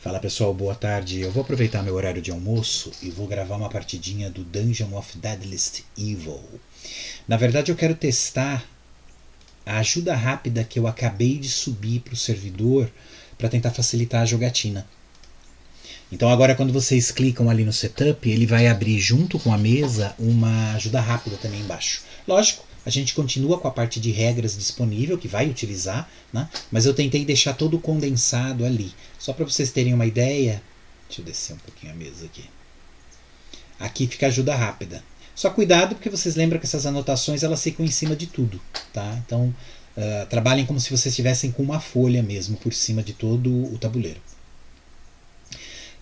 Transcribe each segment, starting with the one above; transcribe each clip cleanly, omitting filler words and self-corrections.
Fala pessoal, boa tarde. Eu vou aproveitar meu horário de almoço e vou gravar uma partidinha do Dungeon of Deadliest Evil. Na verdade eu quero testar a ajuda rápida que eu acabei de subir para o servidor para tentar facilitar a jogatina. Então agora quando vocês clicam ali no setup, ele vai abrir junto com a mesa uma ajuda rápida também embaixo. Lógico, a gente continua com a parte de regras disponível, que vai utilizar, né? Mas eu tentei deixar todo condensado ali. Só para vocês terem uma ideia, deixa eu descer um pouquinho a mesa aqui. Aqui fica ajuda rápida. Só cuidado porque vocês lembram que essas anotações elas ficam em cima de tudo, tá? Então trabalhem como se vocês estivessem com uma folha mesmo por cima de todo o tabuleiro.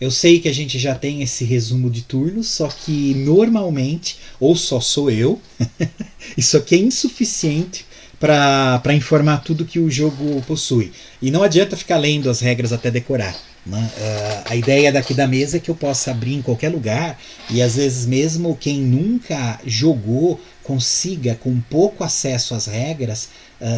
Eu sei que a gente já tem esse resumo de turnos, só que normalmente, ou só sou eu, isso aqui é insuficiente para informar tudo que o jogo possui. E não adianta ficar lendo as regras até decorar. Né? A ideia daqui da mesa é que eu possa abrir em qualquer lugar e às vezes mesmo quem nunca jogou consiga, com pouco acesso às regras,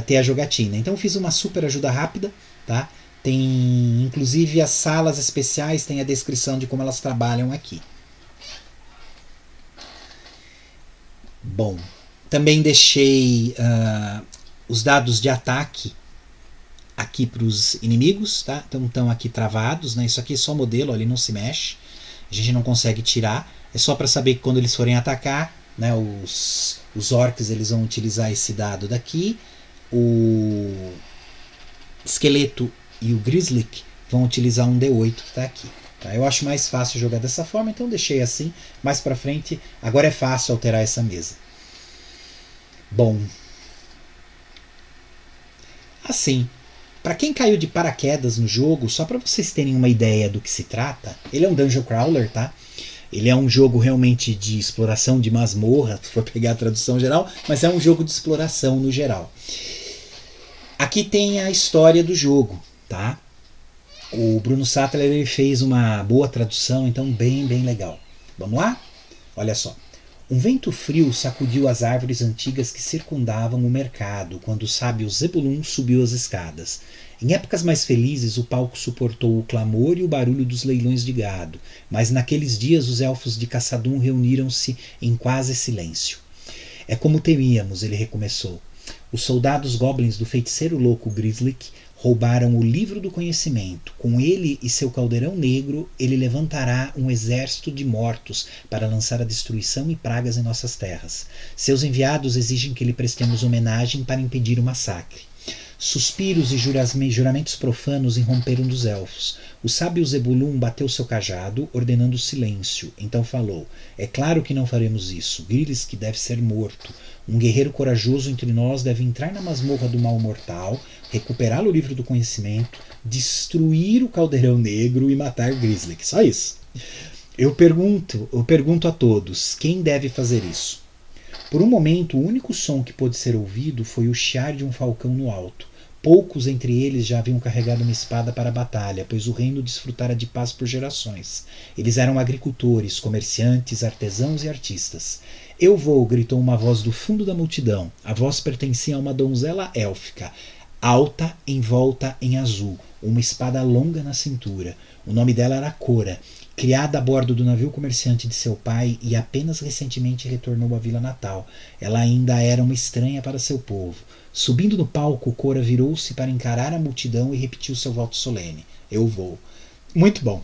ter a jogatina. Então eu fiz uma super ajuda rápida, tá? Tem inclusive as salas especiais, tem a descrição de como elas trabalham aqui. Bom, também deixei os dados de ataque aqui para os inimigos, tá? Então estão aqui travados, né? Isso aqui é só modelo, ali não se mexe, a gente não consegue tirar, é só para saber que quando eles forem atacar, né, os orcs eles vão utilizar esse dado daqui, o esqueleto e o Grizzly vão utilizar um D8 que está aqui. Tá? Eu acho mais fácil jogar dessa forma, então deixei assim. Mais para frente, agora é fácil alterar essa mesa. Bom, assim, para quem caiu de paraquedas no jogo, só para vocês terem uma ideia do que se trata, ele é um Dungeon Crawler, tá? Ele é um jogo realmente de exploração de masmorra, se for pegar a tradução geral, mas é um jogo de exploração no geral. Aqui tem a história do jogo, tá? O Bruno Sattler ele fez uma boa tradução, então bem legal. Vamos lá? Olha só. Um vento frio sacudiu as árvores antigas que circundavam o mercado quando o sábio Zebulun subiu as escadas. Em épocas mais felizes, o palco suportou o clamor e o barulho dos leilões de gado, mas naqueles dias os elfos de Caçadum reuniram-se em quase silêncio. É como temíamos, ele recomeçou. Os soldados goblins do feiticeiro louco Grizzly roubaram o livro do conhecimento. Com ele e seu caldeirão negro, ele levantará um exército de mortos para lançar a destruição e pragas em nossas terras. Seus enviados exigem que lhe prestemos homenagem para impedir o massacre. Suspiros e juramentos profanos irromperam dos elfos. O sábio Zebulun bateu seu cajado, ordenando silêncio. Então falou: é claro que não faremos isso. Grilis que deve ser morto. Um guerreiro corajoso entre nós deve entrar na masmorra do mal mortal, recuperar o livro do conhecimento, destruir o caldeirão negro e matar Grizzly. Só isso. Eu pergunto a todos, quem deve fazer isso? Por um momento, o único som que pôde ser ouvido foi o chiar de um falcão no alto. Poucos entre eles já haviam carregado uma espada para a batalha, pois o reino desfrutara de paz por gerações. Eles eram agricultores, comerciantes, artesãos e artistas. Eu vou, gritou uma voz do fundo da multidão. A voz pertencia a uma donzela élfica, alta, envolta em azul, uma espada longa na cintura. O nome dela era Cora, criada a bordo do navio comerciante de seu pai e apenas recentemente retornou à vila natal. Ela ainda era uma estranha para seu povo. Subindo no palco, Cora virou-se para encarar a multidão e repetiu seu voto solene. Eu vou. Muito bom.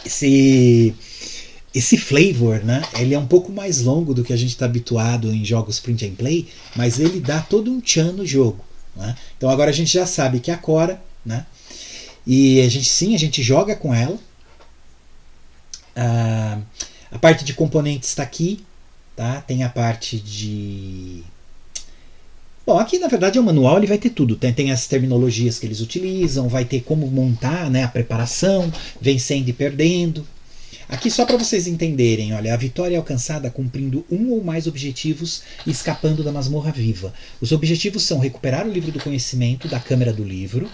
Esse flavor, né, ele é um pouco mais longo do que a gente está habituado em jogos print and play, mas ele dá todo um tchan no jogo. Né? Então agora a gente já sabe que a Cora, né, e a gente joga com ela. A parte de componentes está aqui, tá? Tem a parte de... Bom, aqui na verdade é o manual, ele vai ter tudo. Tem as terminologias que eles utilizam, vai ter como montar, né, a preparação, vencendo e perdendo. Aqui só para vocês entenderem, olha, a vitória é alcançada cumprindo um ou mais objetivos e escapando da masmorra viva. Os objetivos são recuperar o livro do conhecimento da câmara do livro,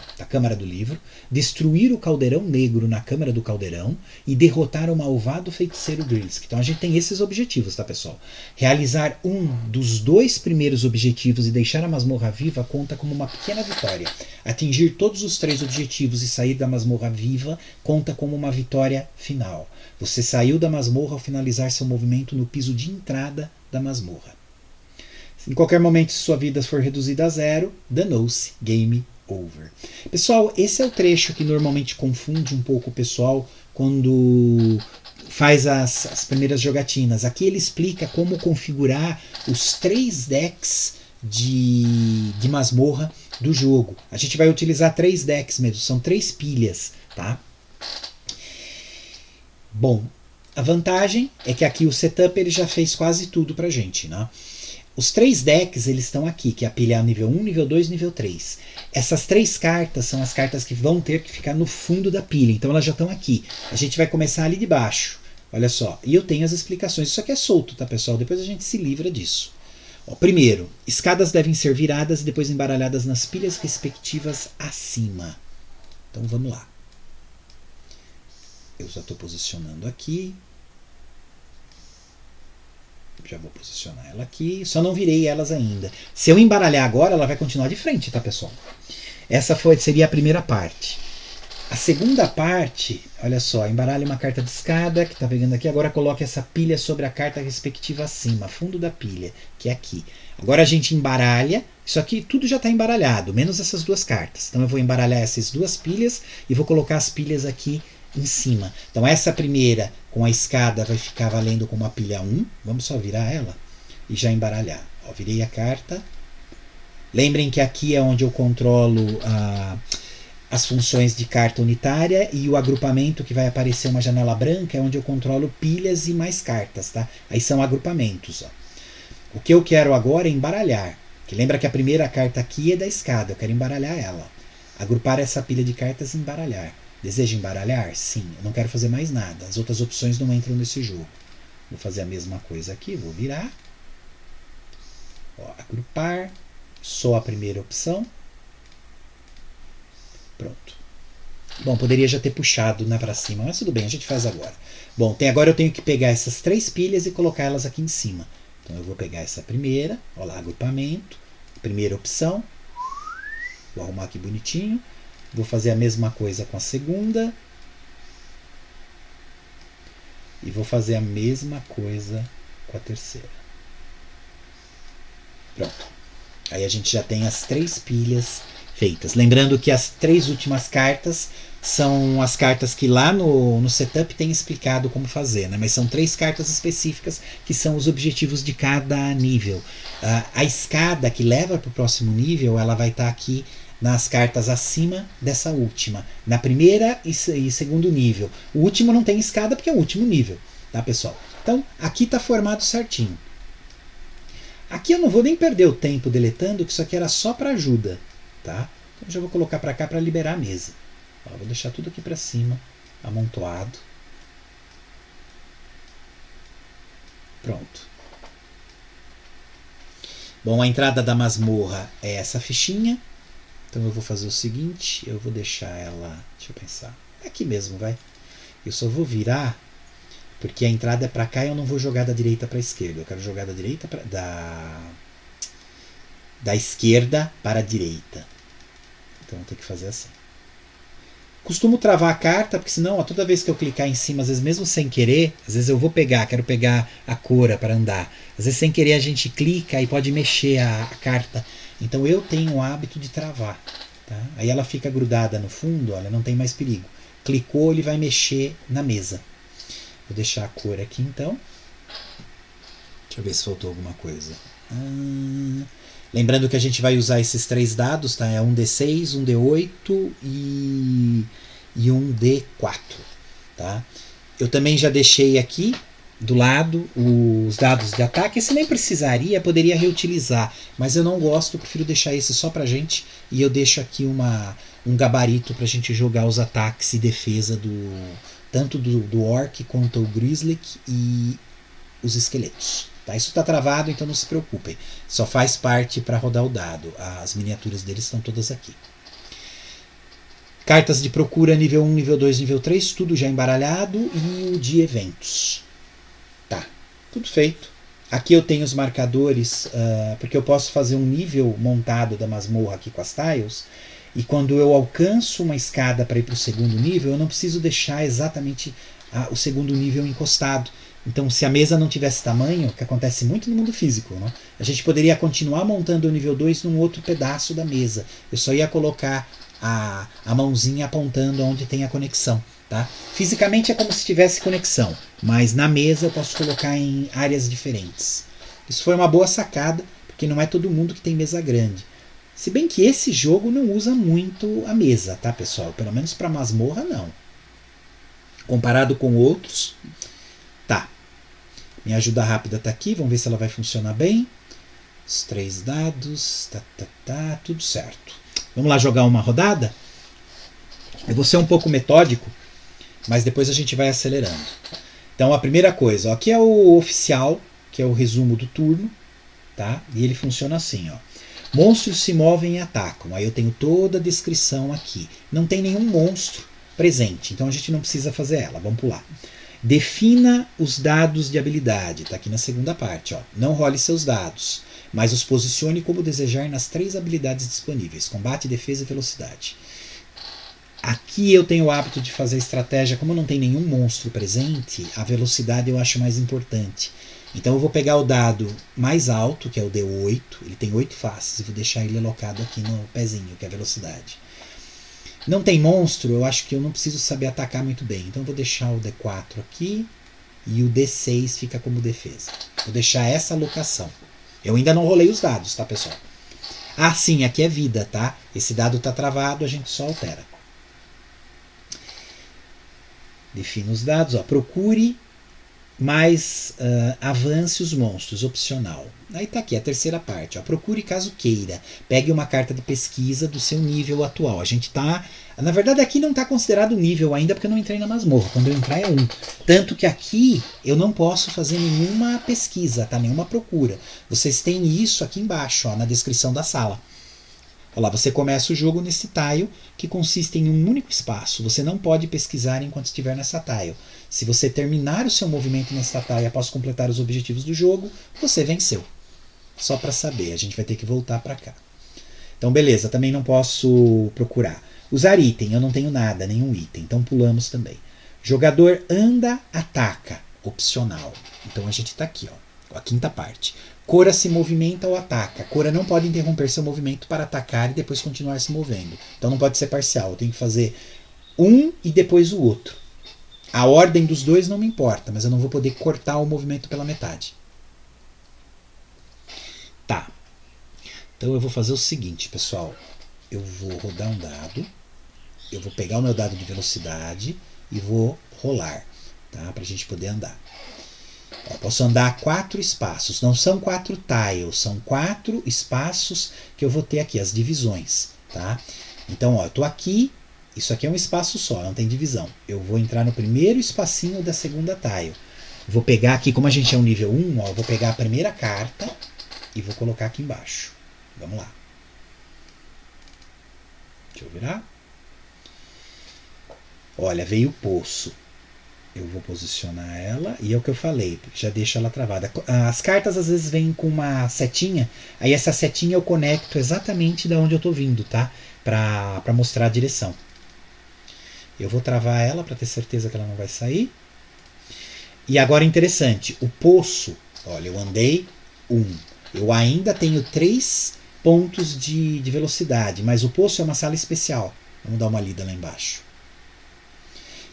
destruir o caldeirão negro na câmara do caldeirão e derrotar o malvado feiticeiro Grisk. Então a gente tem esses objetivos, tá, pessoal? Realizar um dos 2 primeiros objetivos e deixar a masmorra viva conta como uma pequena vitória. Atingir todos os 3 objetivos e sair da masmorra viva conta como uma vitória final. Você saiu da masmorra ao finalizar seu movimento no piso de entrada da masmorra. Em qualquer momento, se sua vida for reduzida a 0, danou-se, game over. Pessoal, esse é o trecho que normalmente confunde um pouco o pessoal quando faz as primeiras jogatinas. Aqui ele explica como configurar os 3 decks de masmorra do jogo. A gente vai utilizar 3 decks mesmo, são 3 pilhas, tá? Bom, a vantagem é que aqui o setup ele já fez quase tudo pra gente, né? Os 3 decks eles estão aqui, que é a pilha nível 1, nível 2 e nível 3. Essas 3 cartas são as cartas que vão ter que ficar no fundo da pilha, então elas já estão aqui. A gente vai começar ali de baixo, olha só. E eu tenho as explicações, isso aqui é solto, tá, pessoal? Depois a gente se livra disso. Ó, primeiro, escadas devem ser viradas e depois embaralhadas nas pilhas respectivas acima. Então vamos lá. Eu já estou posicionando aqui. Já vou posicionar ela aqui. Só não virei elas ainda. Se eu embaralhar agora, ela vai continuar de frente, tá, pessoal? Essa seria a primeira parte. A segunda parte, olha só, embaralhe uma carta de escada, que está pegando aqui. Agora coloque essa pilha sobre a carta respectiva acima, fundo da pilha, que é aqui. Agora a gente embaralha. Isso aqui tudo já está embaralhado, menos essas 2 cartas. Então eu vou embaralhar essas 2 pilhas e vou colocar as pilhas aqui em cima. Então essa primeira com a escada vai ficar valendo como a pilha 1. Vamos só virar ela e já embaralhar. Ó, virei a carta. Lembrem que aqui é onde eu controlo as funções de carta unitária e o agrupamento que vai aparecer uma janela branca é onde eu controlo pilhas e mais cartas, tá? Aí são agrupamentos. Ó. O que eu quero agora é embaralhar. Que lembra que a primeira carta aqui é da escada. Eu quero embaralhar ela. Agrupar essa pilha de cartas e embaralhar. Deseja embaralhar? Sim. Eu não quero fazer mais nada. As outras opções não entram nesse jogo. Vou fazer a mesma coisa aqui. Vou virar. Ó, agrupar. Só a primeira opção. Pronto. Bom, poderia já ter puxado, né, para cima, mas tudo bem, a gente faz agora. Bom, agora eu tenho que pegar essas 3 pilhas e colocar elas aqui em cima. Então eu vou pegar essa primeira. Olha lá, agrupamento. Primeira opção. Vou arrumar aqui bonitinho. Vou fazer a mesma coisa com a segunda. E vou fazer a mesma coisa com a terceira. Pronto. Aí a gente já tem as 3 pilhas feitas. Lembrando que as 3 últimas cartas são as cartas que lá no setup tem explicado como fazer, né? Mas são 3 cartas específicas que são os objetivos de cada nível. A escada que leva para o próximo nível, ela vai estar aqui nas cartas acima dessa última, na primeira e segundo nível. O último não tem escada porque é o último nível, tá, pessoal? Então aqui está formado certinho. Aqui eu não vou nem perder o tempo deletando, que isso aqui era só para ajuda, tá? Então já vou colocar para cá para liberar a mesa. Ó, vou deixar tudo aqui para cima, amontoado. Pronto. Bom, a entrada da masmorra é essa fichinha. Então eu vou fazer o seguinte, eu vou deixar ela, deixa eu pensar, aqui mesmo, vai. Eu só vou virar, porque a entrada é para cá e eu não vou jogar da direita para a esquerda. Eu quero jogar da direita da esquerda para a direita. Então eu tenho que fazer assim. Costumo travar a carta, porque senão, ó, toda vez que eu clicar em cima, às vezes mesmo sem querer, às vezes eu vou quero pegar a cora para andar. Às vezes sem querer a gente clica e pode mexer a carta. Então eu tenho o hábito de travar. Tá? Aí ela fica grudada no fundo, olha, não tem mais perigo. Clicou, ele vai mexer na mesa. Vou deixar a cor aqui então. Deixa eu ver se faltou alguma coisa. Lembrando que a gente vai usar esses 3 dados, tá? É um D6, um D8 e um D4. Tá? Eu também já deixei aqui do lado os dados de ataque. Esse nem precisaria, poderia reutilizar, mas eu não gosto, prefiro deixar esse só pra gente, e eu deixo aqui um gabarito pra gente jogar os ataques e defesa tanto do Orc quanto o Grizzly e os esqueletos. Tá? Isso está travado, então não se preocupem. Só faz parte para rodar o dado. As miniaturas deles estão todas aqui. Cartas de procura nível 1, nível 2, nível 3, tudo já embaralhado. E o de eventos. Tá, tudo feito. Aqui eu tenho os marcadores, porque eu posso fazer um nível montado da masmorra aqui com as tiles. E quando eu alcanço uma escada para ir para o segundo nível, eu não preciso deixar exatamente o segundo nível encostado. Então, se a mesa não tivesse tamanho, que acontece muito no mundo físico, né? A gente poderia continuar montando o nível 2 num outro pedaço da mesa. Eu só ia colocar a mãozinha apontando onde tem a conexão. Tá? Fisicamente é como se tivesse conexão, mas na mesa eu posso colocar em áreas diferentes. Isso foi uma boa sacada, porque não é todo mundo que tem mesa grande. Se bem que esse jogo não usa muito a mesa, tá, pessoal? Pelo menos para masmorra, não. Comparado com outros, tá. Minha ajuda rápida está aqui, vamos ver se ela vai funcionar bem. Os 3 dados, tudo certo. Vamos lá jogar uma rodada? Eu vou ser um pouco metódico, mas depois a gente vai acelerando. Então a primeira coisa, ó, aqui é o oficial, que é o resumo do turno, tá? E ele funciona assim, ó. Monstros se movem e atacam. Aí eu tenho toda a descrição aqui. Não tem nenhum monstro presente, então a gente não precisa fazer ela. Vamos pular. Defina os dados de habilidade. Está aqui na segunda parte. Ó. Não role seus dados, mas os posicione como desejar nas 3 habilidades disponíveis. Combate, defesa e velocidade. Aqui eu tenho o hábito de fazer estratégia. Como não tem nenhum monstro presente, a velocidade eu acho mais importante. Então eu vou pegar o dado mais alto, que é o D8. Ele tem 8 faces. E vou deixar ele alocado aqui no pezinho, que é a velocidade. Não tem monstro, eu acho que eu não preciso saber atacar muito bem. Então eu vou deixar o D4 aqui e o D6 fica como defesa. Vou deixar essa alocação. Eu ainda não rolei os dados, tá, pessoal? Ah, sim, aqui é vida, tá? Esse dado está travado, a gente só altera. Defina os dados, ó. Procure mais avance os monstros, opcional. Aí está aqui a terceira parte. Ó. Procure caso queira. Pegue uma carta de pesquisa do seu nível atual. A gente está... Na verdade, aqui não está considerado nível ainda, porque eu não entrei na masmorra. Quando eu entrar é 1. Tanto que aqui eu não posso fazer nenhuma pesquisa, tá? Nenhuma procura. Vocês têm isso aqui embaixo, ó, na descrição da sala. Olha lá, você começa o jogo nesse tile, que consiste em um único espaço. Você não pode pesquisar enquanto estiver nessa tile. Se você terminar o seu movimento nessa tile após completar os objetivos do jogo, você venceu. Só para saber, a gente vai ter que voltar para cá. Então, beleza, também não posso procurar. Usar item, eu não tenho nada, nenhum item, então pulamos também. Jogador anda, ataca, opcional. Então a gente está aqui, ó, a quinta parte. Cora se movimenta ou ataca. Cora não pode interromper seu movimento para atacar e depois continuar se movendo. Então não pode ser parcial, eu tenho que fazer um e depois o outro. A ordem dos dois não me importa, mas eu não vou poder cortar o movimento pela metade. Tá. Então eu vou fazer o seguinte, pessoal. Eu vou rodar um dado. Eu vou pegar o meu dado de velocidade e vou rolar, tá? Para a gente poder andar. Eu posso andar 4 espaços. Não são 4 tiles, são 4 espaços que eu vou ter aqui, as divisões, tá? Então, ó, eu estou aqui. Isso aqui é um espaço só, não tem divisão. Eu vou entrar no primeiro espacinho da segunda tile. Vou pegar aqui, como a gente é um nível 1, ó, eu vou pegar a primeira carta e vou colocar aqui embaixo. Vamos lá. Deixa eu virar. Olha, veio o poço. Eu vou posicionar ela e é o que eu falei, já deixo ela travada. As cartas às vezes vêm com uma setinha, aí essa setinha eu conecto exatamente da onde eu estou vindo, tá? Para mostrar a direção. Eu vou travar ela para ter certeza que ela não vai sair. E agora interessante, o poço, olha, eu andei 1. Eu ainda tenho 3 pontos de velocidade, mas o poço é uma sala especial. Vamos dar uma lida lá embaixo.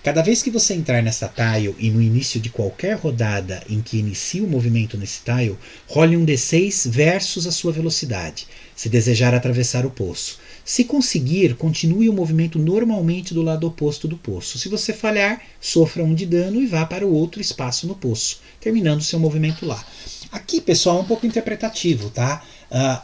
Cada vez que você entrar nessa tile e no início de qualquer rodada em que inicie o movimento nesse tile, role um D6 versus a sua velocidade, se desejar atravessar o poço. Se conseguir, continue o movimento normalmente do lado oposto do poço. Se você falhar, sofra 1 de dano e vá para o outro espaço no poço, terminando seu movimento lá. Aqui, pessoal, é um pouco interpretativo, tá?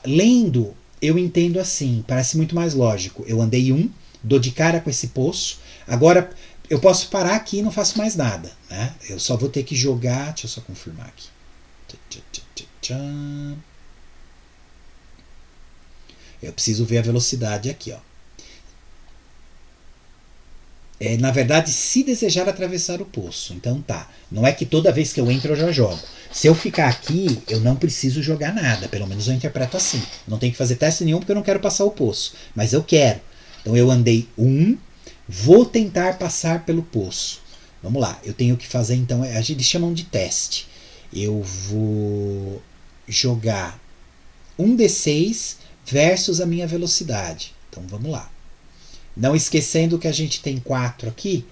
Lendo, eu entendo assim, parece muito mais lógico. Eu andei 1, dou de cara com esse poço, agora... eu posso parar aqui e não faço mais nada, né? Eu só vou ter que jogar, deixa eu só confirmar aqui. Eu preciso ver a velocidade aqui, ó. Na verdade, se desejar atravessar o poço. Então tá. Não é que toda vez que eu entro eu já jogo. Se eu ficar aqui, eu não preciso jogar nada. Pelo menos eu interpreto assim. Não tenho que fazer teste nenhum porque eu não quero passar o poço. Mas eu quero. Então eu andei 1, vou tentar passar pelo poço. Vamos lá. Eu tenho que fazer então, eles chamam de teste. Eu vou jogar 1d6 versus a minha velocidade. Então vamos lá. Não esquecendo que a gente tem 4 aqui,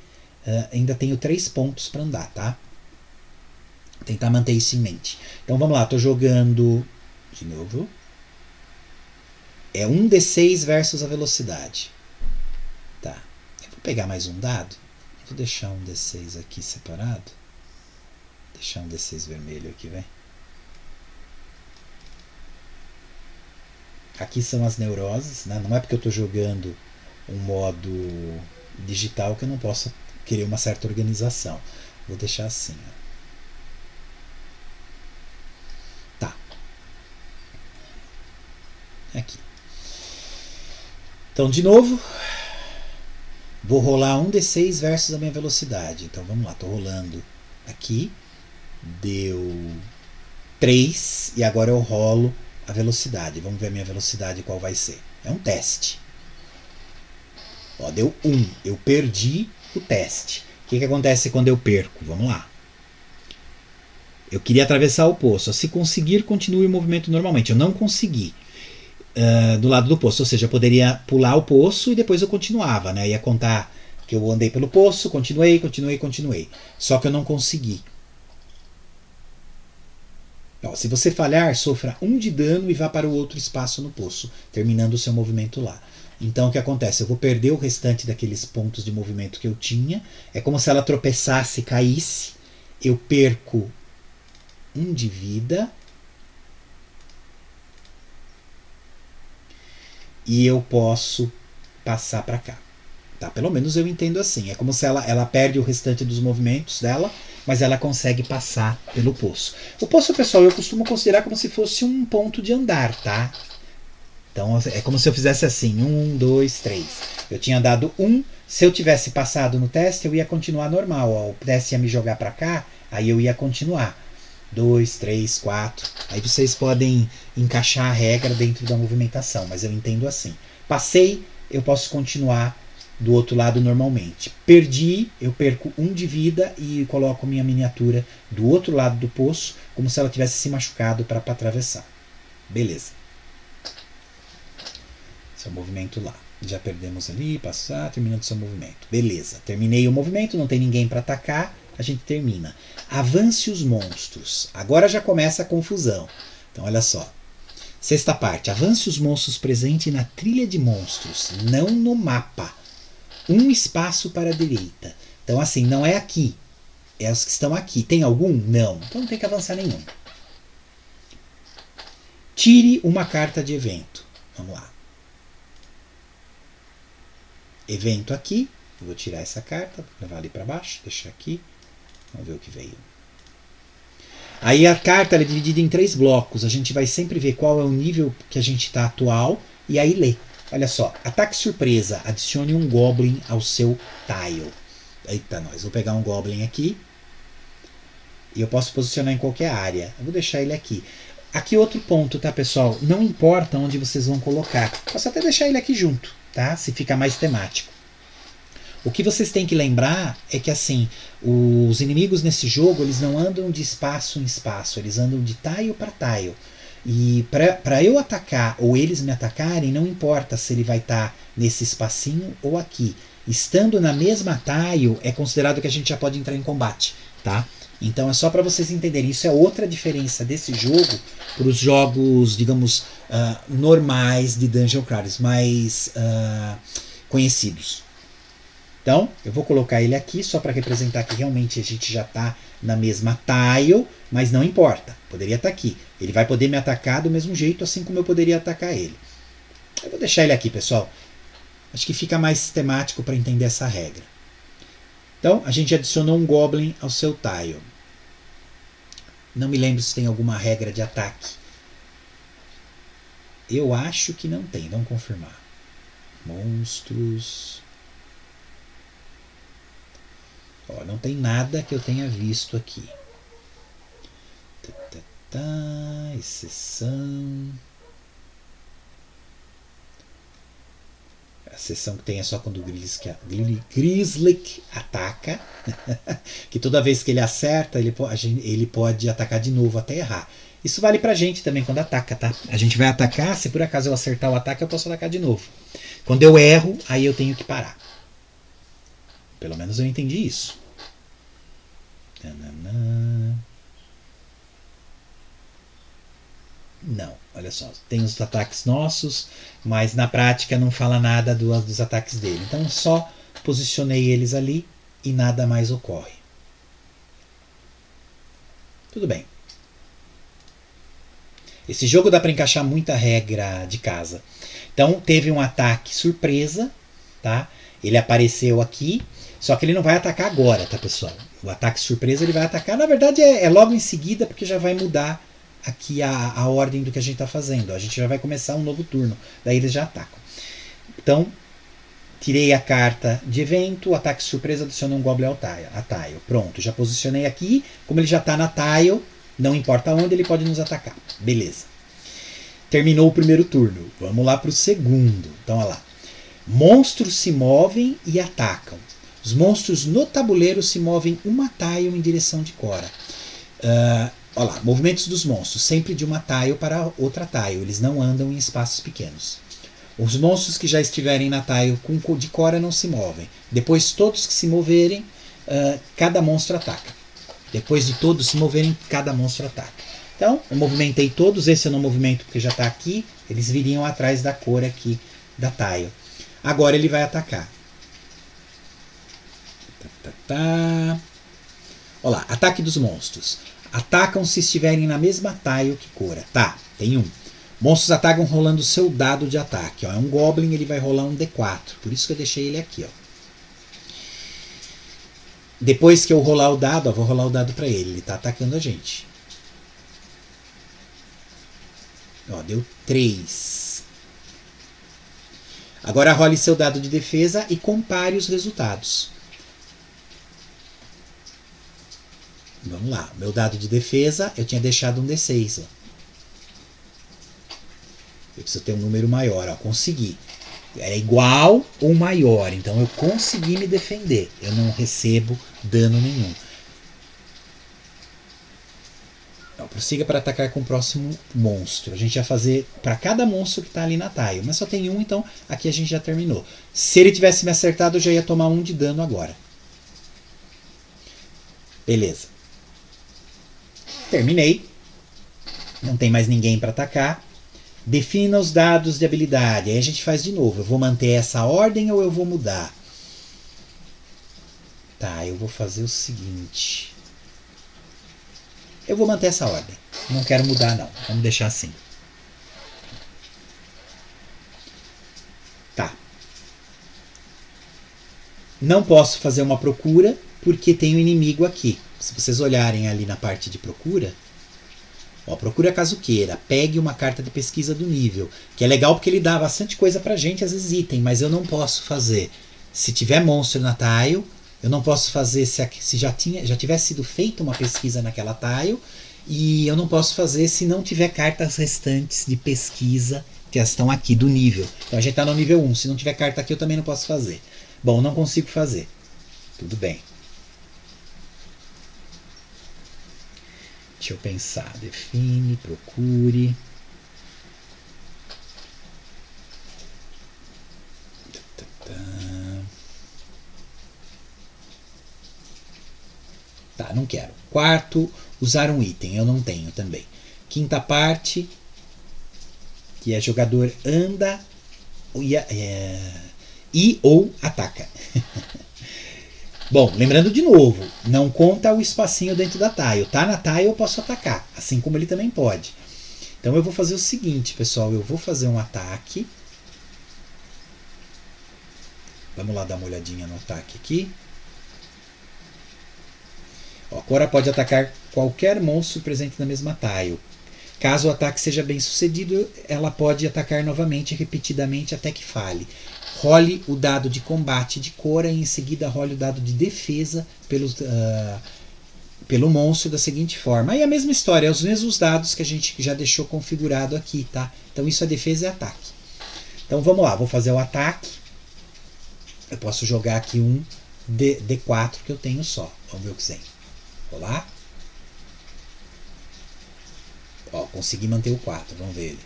ainda tenho 3 pontos para andar, tá? Vou tentar manter isso em mente. Então vamos lá, estou jogando de novo. É 1d6 versus a velocidade. Tá. Eu vou pegar mais um dado. Vou deixar um d6 aqui separado. Deixar um d6 vermelho aqui, vem. Aqui são as neuroses, né? Não é porque eu estou jogando um modo digital que eu não possa querer uma certa organização. Vou deixar assim. Ó. Tá. Aqui. Então, de novo, vou rolar 1d6 versus a minha velocidade. Então, vamos lá. Estou rolando aqui. Deu 3 e agora eu rolo a velocidade. Vamos ver a minha velocidade qual vai ser. É um teste. Ó, deu 1. Eu perdi o teste. O que acontece quando eu perco? Vamos lá. Eu queria atravessar o poço. Se conseguir, continue o movimento normalmente. Eu não consegui do lado do poço. Ou seja, eu poderia pular o poço e depois eu continuava. Né? Ia contar que eu andei pelo poço, continuei. Só que eu não consegui. Ó, se você falhar, sofra 1 de dano e vá para o outro espaço no poço, terminando o seu movimento lá. Então o que acontece? Eu vou perder o restante daqueles pontos de movimento que eu tinha. É como se ela tropeçasse e caísse. Eu perco 1 de vida. E eu posso passar para cá. Tá? Pelo menos eu entendo assim. É como se ela perde o restante dos movimentos dela, mas ela consegue passar pelo poço. O poço, pessoal, eu costumo considerar como se fosse um ponto de andar, tá? Então é como se eu fizesse assim, 1, 2, 3. Eu tinha dado 1, se eu tivesse passado no teste, eu ia continuar normal. Ó, o teste ia me jogar para cá, aí eu ia continuar. 2, 3, 4. Aí vocês podem encaixar a regra dentro da movimentação, mas eu entendo assim. Passei, eu posso continuar do outro lado normalmente. Perdi, eu perco 1 de vida e coloco minha miniatura do outro lado do poço, como se ela tivesse se machucado para atravessar. Beleza. Seu movimento lá. Já perdemos ali, passar, terminando seu movimento. Beleza, terminei o movimento, não tem ninguém para atacar, a gente termina. Avance os monstros. Agora já começa a confusão. Então olha só. Sexta parte. Avance os monstros presentes na trilha de monstros, não no mapa. Um espaço para a direita. Então assim, não é aqui. É os que estão aqui. Tem algum? Não. Então não tem que avançar nenhum. Tire uma carta de evento. Vamos lá. Evento aqui. Eu vou tirar essa carta, levar ali para baixo, deixar aqui. Vamos ver o que veio. Aí a carta é dividida em 3 blocos. A gente vai sempre ver qual é o nível que a gente está atual e aí lê. Olha só, ataque surpresa. Adicione um Goblin ao seu tile. Eita, nós. Vou pegar um Goblin aqui. E eu posso posicionar em qualquer área. Eu vou deixar ele aqui. Aqui outro ponto, tá, pessoal? Não importa onde vocês vão colocar. Posso até deixar ele aqui junto, tá? Se fica mais temático. O que vocês têm que lembrar é que assim, os inimigos nesse jogo eles não andam de espaço em espaço, eles andam de tile para tile. E para eu atacar ou eles me atacarem, não importa se ele vai estar nesse espacinho ou aqui. Estando na mesma tile, é considerado que a gente já pode entrar em combate, tá? Então é só para vocês entenderem. Isso é outra diferença desse jogo para os jogos, digamos, normais de Dungeon Crawlers, mais conhecidos. Então, eu vou colocar ele aqui só para representar que realmente a gente já está na mesma tile, mas não importa. Poderia estar aqui. Ele vai poder me atacar do mesmo jeito, assim como eu poderia atacar ele. Eu vou deixar ele aqui, pessoal. Acho que fica mais temático para entender essa regra. Então, a gente adicionou um Goblin ao seu tile. Não me lembro se tem alguma regra de ataque. Eu acho que não tem, vamos confirmar. Monstros. Ó, não tem nada que eu tenha visto aqui. Exceção. A exceção que tem é só quando o Grizzly ataca. Que toda vez que ele acerta, ele pode atacar de novo até errar. Isso vale pra gente também quando ataca, tá? A gente vai atacar, se por acaso eu acertar o ataque, eu posso atacar de novo. Quando eu erro, aí eu tenho que parar. Pelo menos eu entendi isso. Não, olha só, tem os ataques nossos, mas na prática não fala nada dos ataques dele. Então só posicionei eles ali e nada mais ocorre. Tudo bem. Esse jogo dá para encaixar muita regra de casa. Então teve um ataque surpresa, tá? Ele apareceu aqui, só que ele não vai atacar agora, tá, pessoal? O ataque surpresa ele vai atacar, na verdade é logo em seguida, porque já vai mudar aqui a ordem do que a gente está fazendo. A gente já vai começar um novo turno, daí eles já atacam. Então, tirei a carta de evento, ataque surpresa, adicionou um Goblin ao tile. Pronto, já posicionei aqui, como ele já está na tile, não importa onde, ele pode nos atacar. Beleza. Terminou o primeiro turno, vamos lá para o segundo. Então, olha lá. Monstros se movem e atacam. Os monstros no tabuleiro se movem uma tile em direção de Cora. Olha lá, movimentos dos monstros, sempre de uma tile para outra tile. Eles não andam em espaços pequenos. Os monstros que já estiverem na tile de Cora não se movem. Depois, todos que se moverem, cada monstro ataca. Depois de todos se moverem, cada monstro ataca. Então, eu movimentei todos. Esse eu não movimento porque já está aqui. Eles viriam atrás da cor aqui da tile. Agora ele vai atacar. Olha lá, ataque dos monstros. Atacam se estiverem na mesma tile que Cora. Tá, tem um. Monstros atacam rolando o seu dado de ataque. Ó. É um Goblin, ele vai rolar um D4. Por isso que eu deixei ele aqui. Ó. Depois que eu rolar o dado, ó, vou rolar o dado para ele. Ele está atacando a gente. Ó, deu 3. Agora role seu dado de defesa e compare os resultados. Vamos lá. Meu dado de defesa, eu tinha deixado um D6. Ó. Eu preciso ter um número maior. Ó. Consegui. É igual ou maior. Então eu consegui me defender. Eu não recebo dano nenhum. Prossiga para atacar com o próximo monstro. A gente vai fazer para cada monstro que está ali na tile. Mas só tem um, então aqui a gente já terminou. Se ele tivesse me acertado, eu já ia tomar 1 de dano agora. Beleza. Terminei. Não tem mais ninguém para atacar. Defina os dados de habilidade. Aí a gente faz de novo. Eu vou manter essa ordem ou eu vou mudar? Tá, eu vou fazer o seguinte. Eu vou manter essa ordem. Não quero mudar, não. Vamos deixar assim. Tá. Não posso fazer uma procura porque tem um inimigo aqui. Se vocês olharem ali na parte de procura, ó, procura caso queira. Pegue uma carta de pesquisa do nível. Que é legal porque ele dá bastante coisa pra gente, às vezes item, mas eu não posso fazer. Se tiver monstro na tile, eu não posso fazer se já tivesse sido feita uma pesquisa naquela tile, e eu não posso fazer se não tiver cartas restantes de pesquisa que estão aqui do nível. Então a gente está no nível 1, se não tiver carta aqui eu também não posso fazer. Bom, não consigo fazer. Tudo bem. Deixa eu pensar. Define, procure. Tá, não quero. Quarto, usar um item. Eu não tenho também. Quinta parte, que é jogador anda e ou ataca. Bom, lembrando de novo, não conta o espacinho dentro da tile. Tá na tile eu posso atacar, assim como ele também pode. Então eu vou fazer o seguinte, pessoal. Eu vou fazer um ataque. Vamos lá dar uma olhadinha no ataque aqui. Ó, Cora pode atacar qualquer monstro presente na mesma tile. Caso o ataque seja bem sucedido, ela pode atacar novamente repetidamente até que falhe. Role o dado de combate de Cora e em seguida role o dado de defesa pelo monstro da seguinte forma. Aí a mesma história, os mesmos dados que a gente já deixou configurado aqui, tá? Então isso é defesa e ataque. Então vamos lá, vou fazer o ataque. Eu posso jogar aqui um D4 que eu tenho só. Vamos ver o que tem. Vou lá. Ó, consegui manter o 4, vamos ver ele.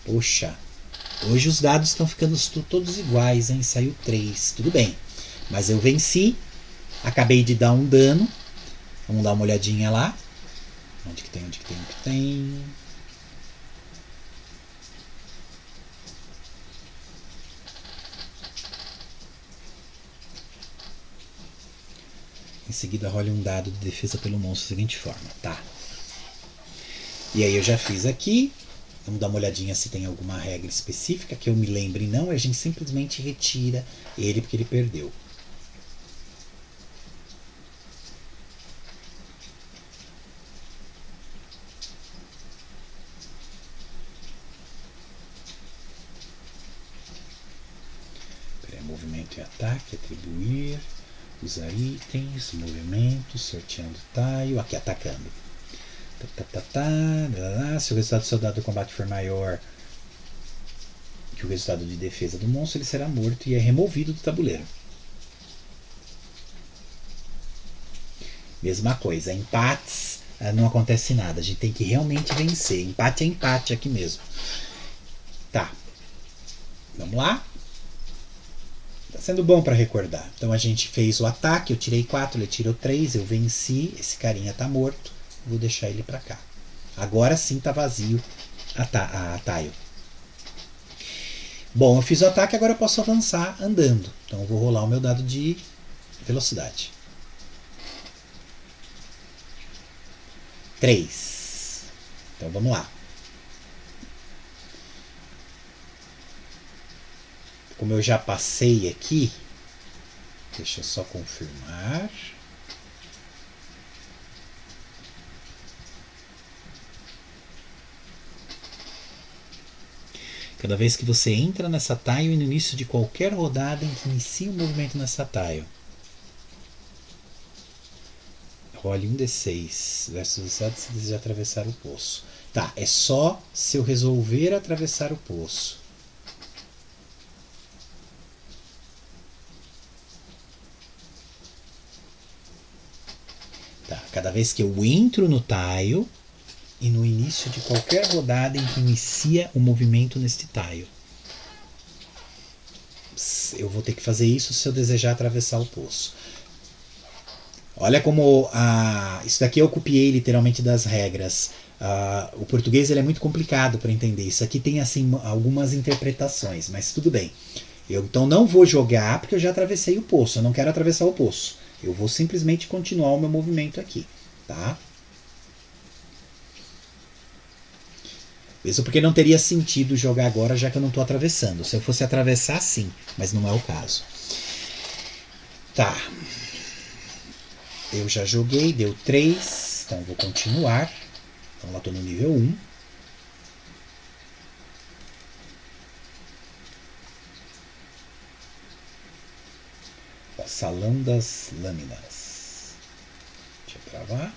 Poxa, hoje os dados estão ficando todos iguais, hein? Saiu 3, tudo bem. Mas eu venci, acabei de dar um dano. Vamos dar uma olhadinha lá. Onde que tem, onde que tem, onde que tem... Em seguida role um dado de defesa pelo monstro da seguinte forma. Tá. E aí eu já fiz aqui. Vamos dar uma olhadinha se tem alguma regra específica que eu me lembre. Não, a gente simplesmente retira ele porque ele perdeu. Movimento e ataque, atribuir, usar itens, movimento, sorteando tile, aqui atacando. Se o resultado do seu dado de combate for maior que o resultado de defesa do monstro, ele será morto e é removido do tabuleiro. Mesma coisa, empates não acontece nada, a gente tem que realmente vencer. Empate é empate aqui mesmo. Tá, vamos lá. Tá sendo bom para recordar. Então a gente fez o ataque, eu tirei 4, ele tirou 3, eu venci, esse carinha tá morto, vou deixar ele para cá. Agora sim tá vazio a tile. Bom, eu fiz o ataque, agora eu posso avançar andando. Então eu vou rolar o meu dado de velocidade. 3. Então vamos lá. Como eu já passei aqui, deixa eu só confirmar. Cada vez que você entra nessa tile e no início de qualquer rodada em que inicie o movimento nessa tile, role 1d6 versus o estado se desejar atravessar o poço. Tá, é só se eu resolver atravessar o poço. Tá, cada vez que eu entro no tile e no início de qualquer rodada em que inicia o movimento neste tile. Eu vou ter que fazer isso se eu desejar atravessar o poço. Olha como isso daqui eu copiei literalmente das regras. O português ele é muito complicado para entender. Isso aqui tem assim algumas interpretações, mas tudo bem. Eu então não vou jogar porque eu já atravessei o poço. Eu não quero atravessar o poço. Eu vou simplesmente continuar o meu movimento aqui, tá? Mesmo porque não teria sentido jogar agora, já que eu não estou atravessando. Se eu fosse atravessar, sim, mas não é o caso. Tá. Eu já joguei, deu 3, então vou continuar. Então lá estou no nível 1. O Salão das Lâminas. Deixa eu travar.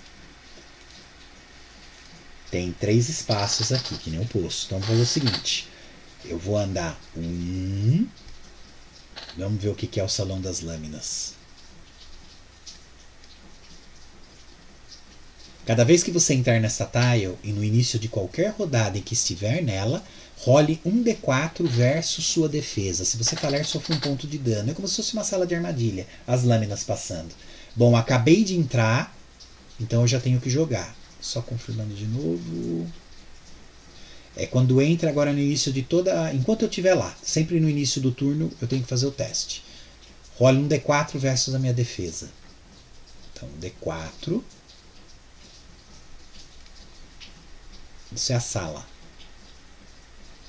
Tem 3 espaços aqui, que nem o poço. Então vou fazer o seguinte. Eu vou andar 1. Vamos ver o que é o Salão das Lâminas. Cada vez que você entrar nessa tile e no início de qualquer rodada em que estiver nela, role 1d4 versus sua defesa. Se você falhar, sofre um ponto de dano. É como se fosse uma sala de armadilha, as lâminas passando. Bom, acabei de entrar, então eu já tenho que jogar. Só confirmando de novo. É quando entra agora no início de toda... Enquanto eu estiver lá, sempre no início do turno, eu tenho que fazer o teste. Role 1d4 versus a minha defesa. Então, d4... Isso é a sala.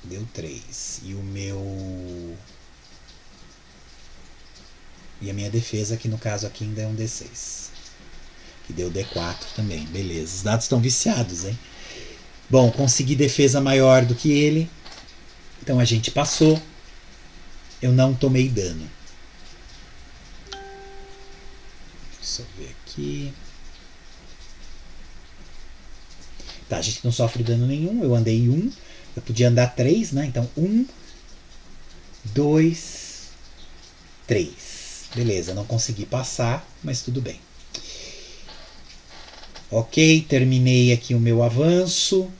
Deu 3. E o meu... E a minha defesa, que no caso aqui ainda é um D6. Que deu D4 também, beleza. Os dados estão viciados, hein? Bom, consegui defesa maior do que ele. Então a gente passou. Eu não tomei dano. Deixa eu ver aqui. Tá, a gente não sofre dano nenhum. Eu andei 1. Eu podia andar 3, né? Então 1, 2, 3. Beleza, não consegui passar, mas tudo bem. Ok, terminei aqui o meu avanço.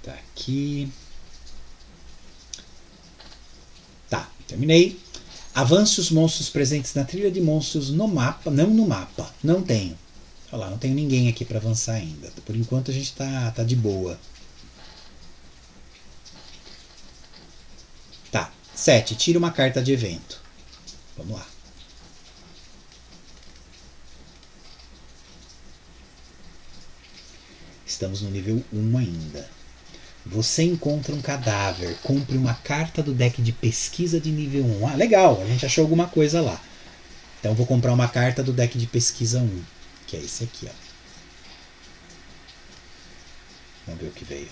Tá aqui. Tá, terminei. Avance os monstros presentes na trilha de monstros no mapa. Não no mapa, não tenho. Olha lá, não tenho ninguém aqui para avançar ainda. Por enquanto a gente tá de boa. Tá, 7. Tira uma carta de evento. Vamos lá. Estamos no nível 1 ainda. Você encontra um cadáver. Compre uma carta do deck de pesquisa de nível 1. Ah, legal, a gente achou alguma coisa lá. Então vou comprar uma carta do deck de pesquisa 1. Que é esse aqui, ó. Vamos ver o que veio.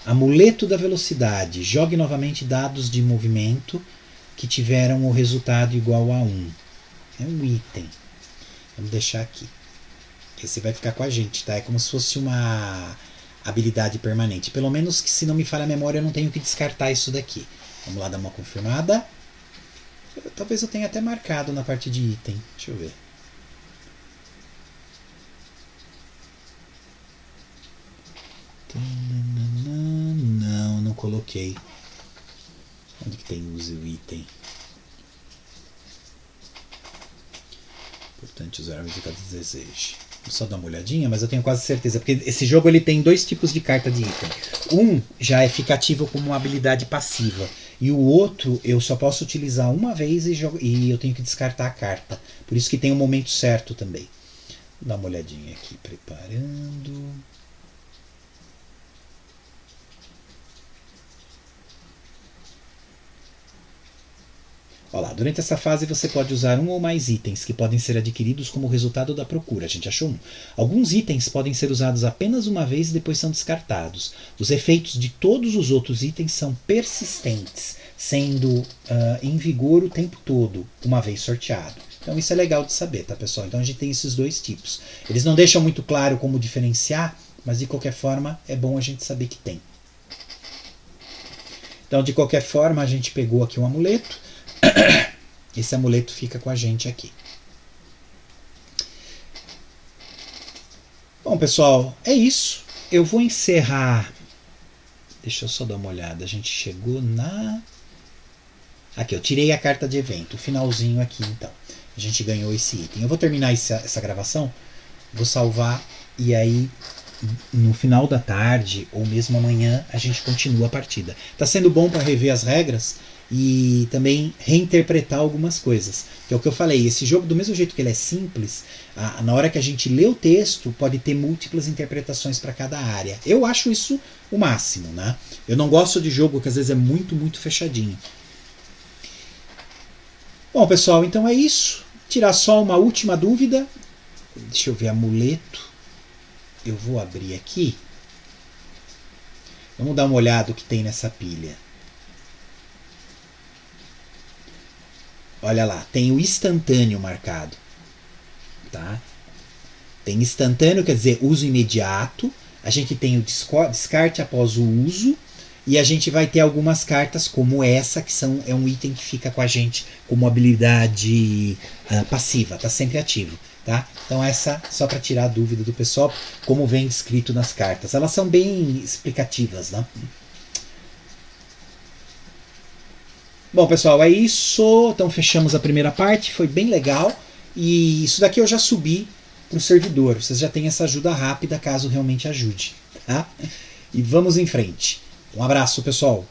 Amuleto da velocidade. Jogue novamente dados de movimento que tiveram o resultado igual a 1. É um item. Vamos deixar aqui. Esse vai ficar com a gente, tá? É como se fosse uma habilidade permanente. Pelo menos que, se não me falha a memória, eu não tenho que descartar isso daqui. Vamos lá dar uma confirmada. Talvez eu tenha até marcado na parte de item. Deixa eu ver. Não coloquei. Onde que tem use o item? Importante usar a música do desejo. Vou só dar uma olhadinha, mas eu tenho quase certeza. Porque esse jogo ele tem 2 tipos de carta de item. Um já fica ativo como uma habilidade passiva. E o outro eu só posso utilizar uma vez e eu tenho que descartar a carta. Por isso que tem um momento certo também. Vou dar uma olhadinha aqui. Preparando. Olha lá, durante essa fase você pode usar um ou mais itens que podem ser adquiridos como resultado da procura. A gente achou um. Alguns itens podem ser usados apenas uma vez e depois são descartados. Os efeitos de todos os outros itens são persistentes, sendo em vigor o tempo todo, uma vez sorteado. Então isso é legal de saber, tá, pessoal? Então a gente tem esses 2 tipos. Eles não deixam muito claro como diferenciar, mas de qualquer forma é bom a gente saber que tem. Então de qualquer forma a gente pegou aqui um amuleto. Esse amuleto fica com a gente aqui. Bom, pessoal, é isso. Eu vou encerrar. Deixa eu só dar uma olhada. A gente chegou na... Aqui, eu tirei a carta de evento. O finalzinho aqui, então. A gente ganhou esse item. Eu vou terminar essa gravação. Vou salvar. E aí, no final da tarde, ou mesmo amanhã, a gente continua a partida. Tá sendo bom para rever as regras e também reinterpretar algumas coisas. Que é o que eu falei, esse jogo, do mesmo jeito que ele é simples, na hora que a gente lê o texto, pode ter múltiplas interpretações para cada área. Eu acho isso o máximo, né? Eu não gosto de jogo que às vezes é muito, muito fechadinho. Bom, pessoal, então é isso. Tirar só uma última dúvida. Deixa eu ver, amuleto. Eu vou abrir aqui. Vamos dar uma olhada o que tem nessa pilha. Olha lá, tem o instantâneo marcado. Tá? Tem instantâneo, quer dizer, uso imediato. A gente tem o descarte após o uso. E a gente vai ter algumas cartas como essa, que é um item que fica com a gente como habilidade passiva. Está sempre ativo. Tá? Então essa, só para tirar a dúvida do pessoal, como vem escrito nas cartas. Elas são bem explicativas, né? Bom, pessoal, é isso. Então fechamos a primeira parte, foi bem legal. E isso daqui eu já subi para o servidor. Vocês já têm essa ajuda rápida, caso realmente ajude. Tá? E vamos em frente. Um abraço, pessoal.